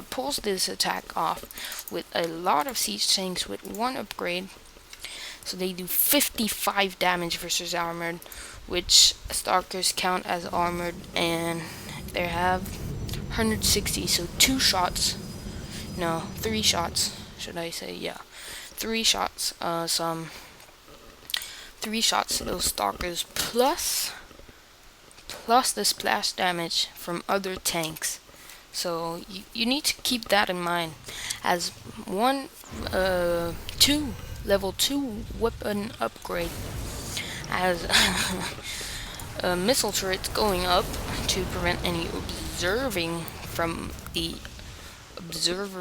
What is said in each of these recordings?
pulls this attack off with a lot of siege tanks with one upgrade. So they do 55 damage versus armored, which stalkers count as armored, and they have 160. So 3 shots. Should I say? Yeah, 3 shots. 3 shots to those stalkers plus the splash damage from other tanks. So you need to keep that in mind as level 2 weapon upgrade, as a missile turret going up to prevent any observer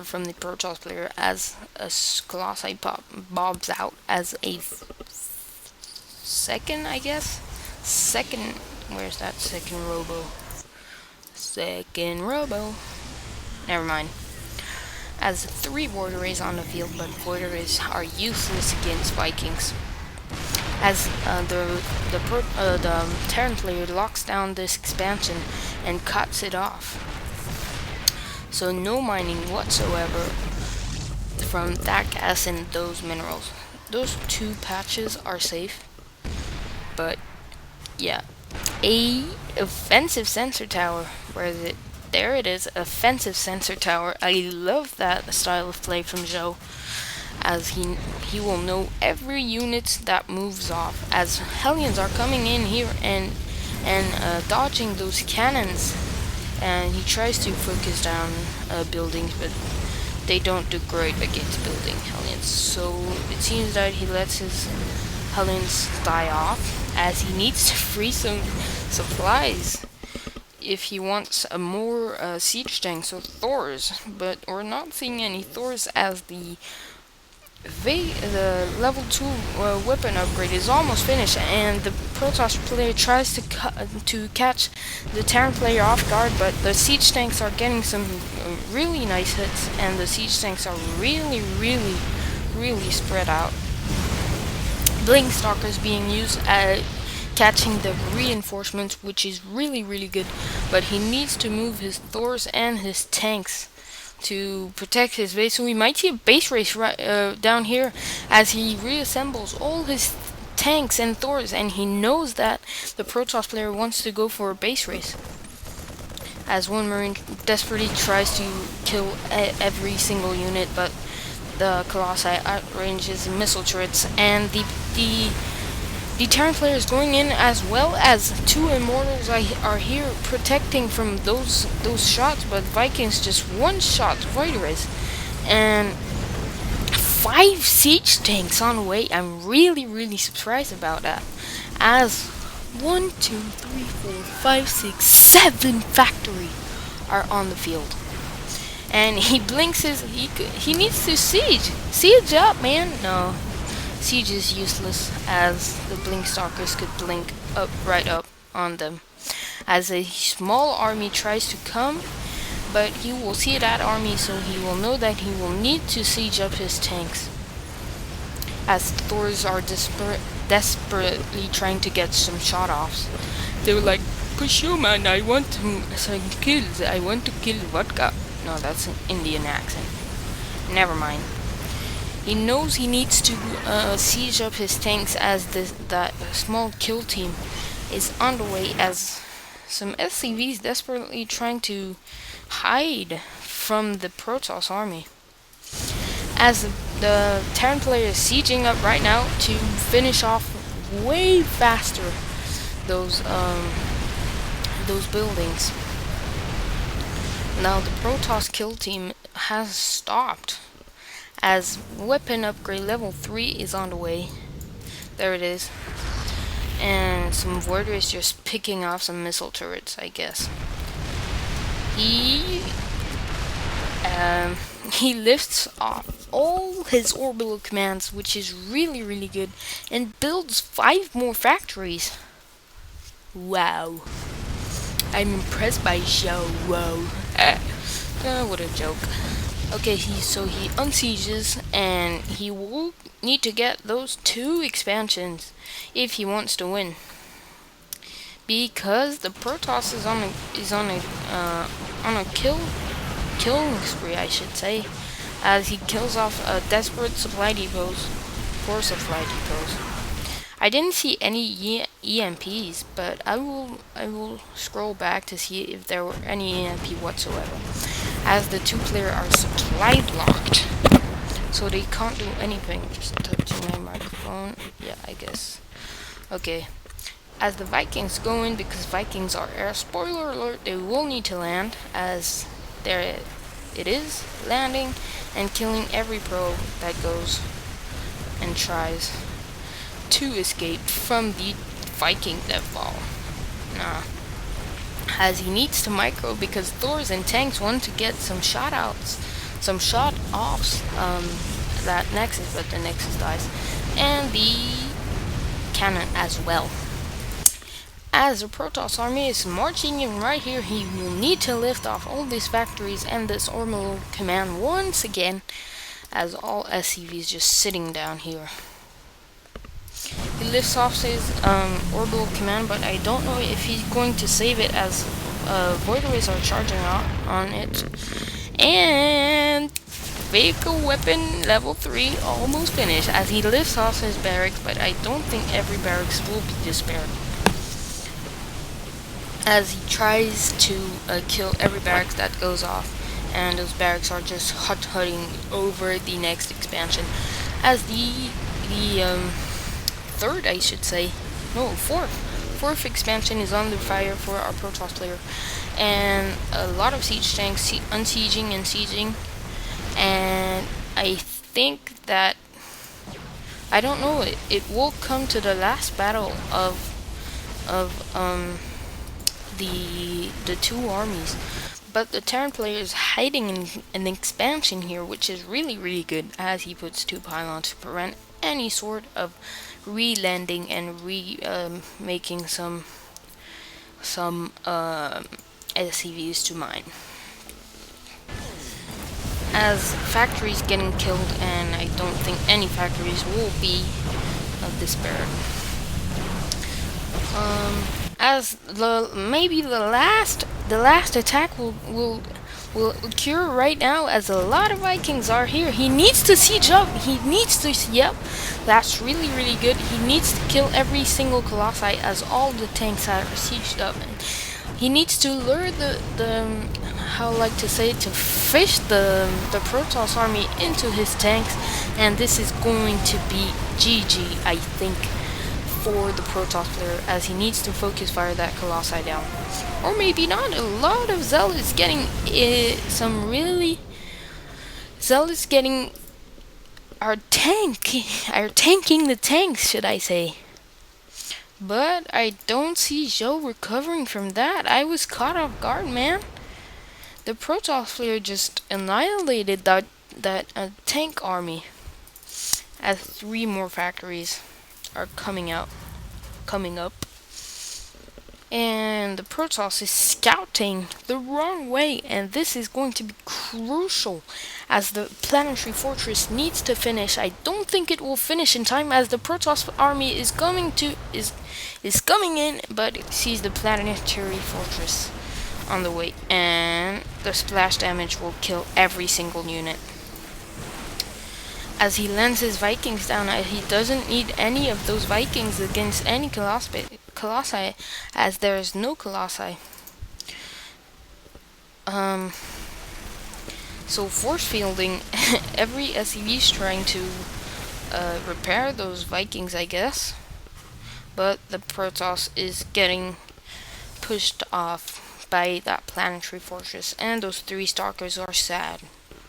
from the Protoss player, as a Colossi bobs out as a second, I guess. Where's that second robo? Never mind. As 3 border rays on the field, but border rays are useless against Vikings. As the Terran player locks down this expansion and cuts it off. So no mining whatsoever from that gas and those minerals. Those 2 patches are safe, but yeah. A offensive sensor tower. Where is it? There it is, offensive sensor tower. I love that style of play from SjoW, as he will know every unit that moves off, as Hellions are coming in here and dodging those cannons, and he tries to focus down buildings, but they don't do great against building Hellions. So it seems that he lets his Hellions die off, as he needs to free some supplies if he wants a more siege tanks or Thors. But we're not seeing any Thors, as the level 2 weapon upgrade is almost finished, and the Protoss player tries to catch the Terran player off guard, but the siege tanks are getting some really nice hits, and the siege tanks are really spread out. Blink Stalkers being used at catching the reinforcements, which is really good, but he needs to move his Thors and his tanks to protect his base. So we might see a base race down here, as he reassembles all his tanks and Thors, and he knows that the Protoss player wants to go for a base race, as one Marine desperately tries to kill every single unit, but the Colossi outranges missile turrets, and the Terran player is going in, as well as 2 Immortals are here protecting from those shots, but Vikings just one-shot Voiders, and 5 siege tanks on the way. I'm really surprised about that, as 1, 2, 3, 4, 5, 6, 7 factory are on the field. And he blinks he needs to siege up, man. No, siege is useless, as the blink stalkers could blink right up on them, as a small army tries to come, but he will see that army, so he will know that he will need to siege up his tanks, as Thors are desperately trying to get some shot offs. They were like, "Push you, man, I want to kill vodka." No, that's an Indian accent. Never mind. He knows he needs to siege up his tanks, as that small kill team is on the way, as some SCVs desperately trying to hide from the Protoss army. As the Terran player is sieging up right now to finish off way faster those buildings. Now the Protoss kill team has stopped, as weapon upgrade level 3 is on the way. There it is. And some Voider is just picking off some missile turrets, I guess. He lifts off all his orbital commands, which is really good, and builds 5 more factories. Wow. I'm impressed by SjoW. Whoa. What a joke. Okay, so he unsieges, and he will need to get those 2 expansions if he wants to win, because the Protoss is on a kill killing spree, I should say, as he kills off desperate supply depots, poor supply depots. I didn't see any EMPs, but I will scroll back to see if there were any EMP whatsoever, as the two players are supply blocked, so they can't do anything. Just touching my microphone. Yeah, I guess. Okay. As the Vikings go in, because Vikings are air, spoiler alert, they will need to land, as there it is, landing and killing every pro that goes and tries to escape from the Viking deathball. Nah. As he needs to micro, because Thors and tanks want to get some shot outs, some shot offs, that Nexus, but the Nexus dies, and the cannon as well. As the Protoss army is marching in right here, he will need to lift off all these factories and this orbital command once again, as all SCVs just sitting down here. He lifts off his orbital command, but I don't know if he's going to save it, as Void Rays are charging on it. And vehicle weapon level 3 almost finished, as he lifts off his barracks, but I don't think every barracks will be disparate, as he tries to kill every barracks that goes off, and those barracks are just hut-hutting over the next expansion, as the third, I should say, no, fourth expansion is under fire for our Protoss player, and a lot of siege tanks unsieging and sieging, and I think that, I don't know, it will come to the last battle of the two armies, but the Terran player is hiding in an expansion here, which is really good, as he puts 2 pylons to prevent any sort of re-landing and making some SCVs to mine. As factories getting killed, and I don't think any factories will be disparate. As maybe the last attack will occur right now, as a lot of Vikings are here. He needs to siege up. He needs to, yep, that's really good. He needs to kill every single Colossi, as all the tanks are sieged up. And he needs to lure the how I like to say, to fish the Protoss army into his tanks, and this is going to be GG, I think, for the Protoss player, as he needs to focus fire that Colossi down. Or maybe not. A lot of Zealots getting Zealots getting are tanking the tanks, should I say. But I don't see SjoW recovering from that. I was caught off guard, man. The Protoss player just annihilated that tank army, as 3 more factories are coming up, and the Protoss is scouting the wrong way, and this is going to be crucial, as the planetary fortress needs to finish. I don't think it will finish in time, as the Protoss army is coming in, but it sees the planetary fortress on the way, and the splash damage will kill every single unit. As he lands his Vikings down, he doesn't need any of those Vikings against any Colossi, as there is no Colossi. So force fielding, every SCV is trying to repair those Vikings, I guess. But the Protoss is getting pushed off by that planetary fortress, and those 3 stalkers are sad.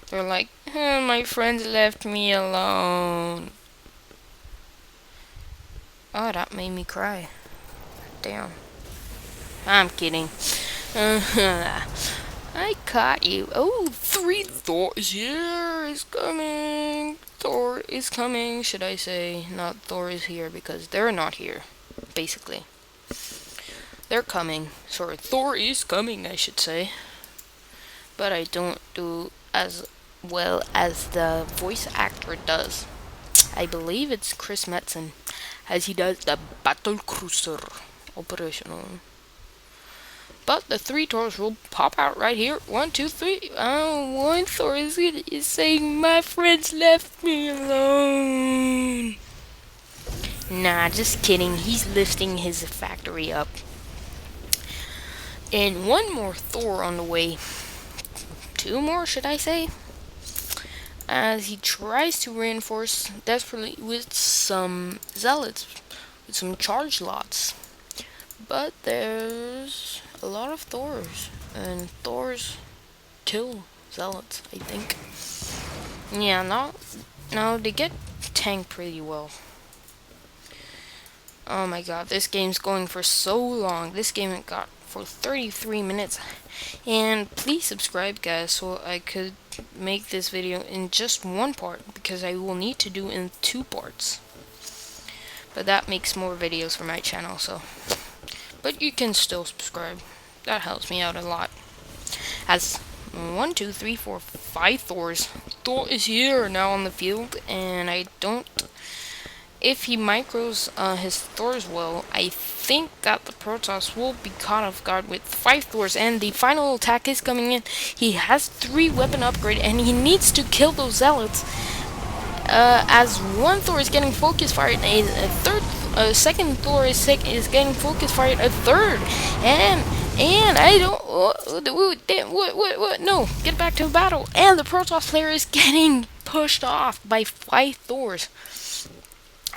They're like, my friends left me alone. Oh, that made me cry. Damn. I'm kidding. I caught you. Oh, 3 Thors. Yeah, is coming. Thor is coming, should I say. Not Thor is here, because they're not here, basically. They're coming. Sorry, Thor is coming, I should say. But I don't do as well as the voice actor does. I believe it's Chris Metzen, as he does the battle cruiser operational. but the 3 Thors will pop out right here. 1, 2, 3. One Thor is saying, "My friends left me alone." Nah, just kidding. He's lifting his factory up. And one more Thor on the way. 2 more, should I say? As he tries to reinforce desperately with some zealots, with some charge lots. But there's a lot of Thors, and Thors kill zealots, I think. Yeah, no, they get tanked pretty well. Oh my god, this game's going for so long. This game got for 33 minutes. And please subscribe, guys, so I could make this video in just 1 part, because I will need to do in 2 parts. But that makes more videos for my channel, so. But you can still subscribe. That helps me out a lot. As 1, 2, 3, 4, 5 Thors. Thor is here now on the field, and I don't. If he micros his Thors well, I think that the Protoss will be caught off guard with 5 Thors, and the final attack is coming in. He has 3 weapon upgrade, and he needs to kill those zealots. As 1 Thor is getting focus fired, second Thor is getting focus fired, a third, and I don't. What? No, get back to the battle, and the Protoss player is getting pushed off by 5 Thors.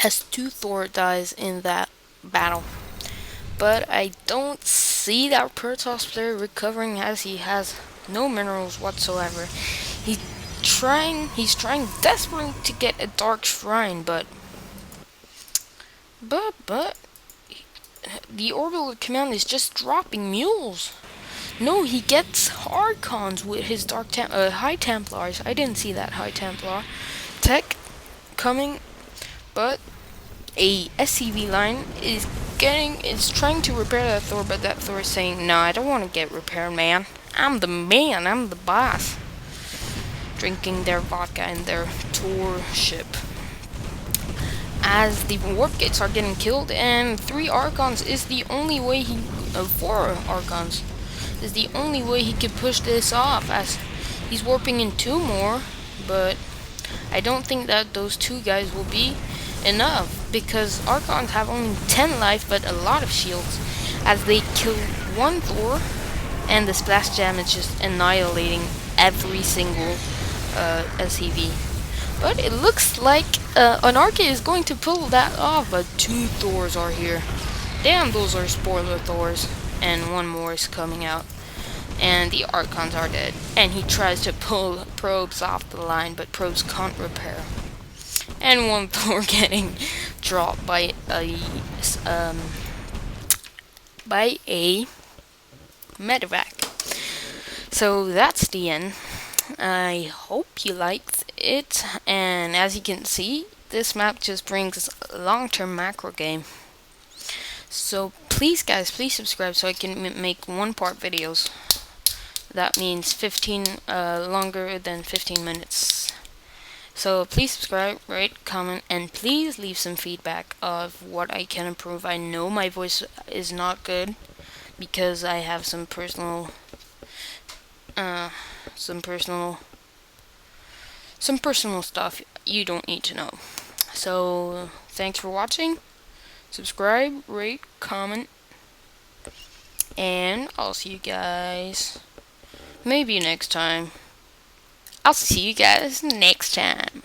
As 2 Thor dies in that battle. But I don't see that Protoss player recovering, as he has no minerals whatsoever. He's trying desperately to get a Dark Shrine, but the Orbital Command is just dropping mules. No, he gets Archons with his High Templars. I didn't see that High Templar tech coming. But a SCV line is trying to repair that Thor, but that Thor is saying, "No, I don't want to get repaired, man. I'm the man. I'm the boss." Drinking their vodka in their tour ship. As the warp gates are getting killed, and 3 Archons is the only way 4 Archons is the only way he could push this off, as he's warping in 2 more, but I don't think that those 2 guys will be enough, because Archons have only 10 life but a lot of shields, as they kill 1 Thor, and the splash jam is just annihilating every single SCV. But it looks like Anarchy is going to pull that off, but 2 Thors are here. Damn, those are spoiler Thors, and 1 more is coming out. And the Archons are dead, and he tries to pull probes off the line, but probes can't repair. And 1 Thor getting dropped by a medevac. So that's the end. I hope you liked it, and as you can see, this map just brings long-term macro game. So please, guys, please subscribe so I can make 1-part videos. That means 15 longer than 15 minutes. So please subscribe, rate, comment, and please leave some feedback of what I can improve. I know my voice is not good because I have some personal stuff you don't need to know. So thanks for watching. Subscribe, rate, comment, and I'll see you guys maybe next time. I'll see you guys next time.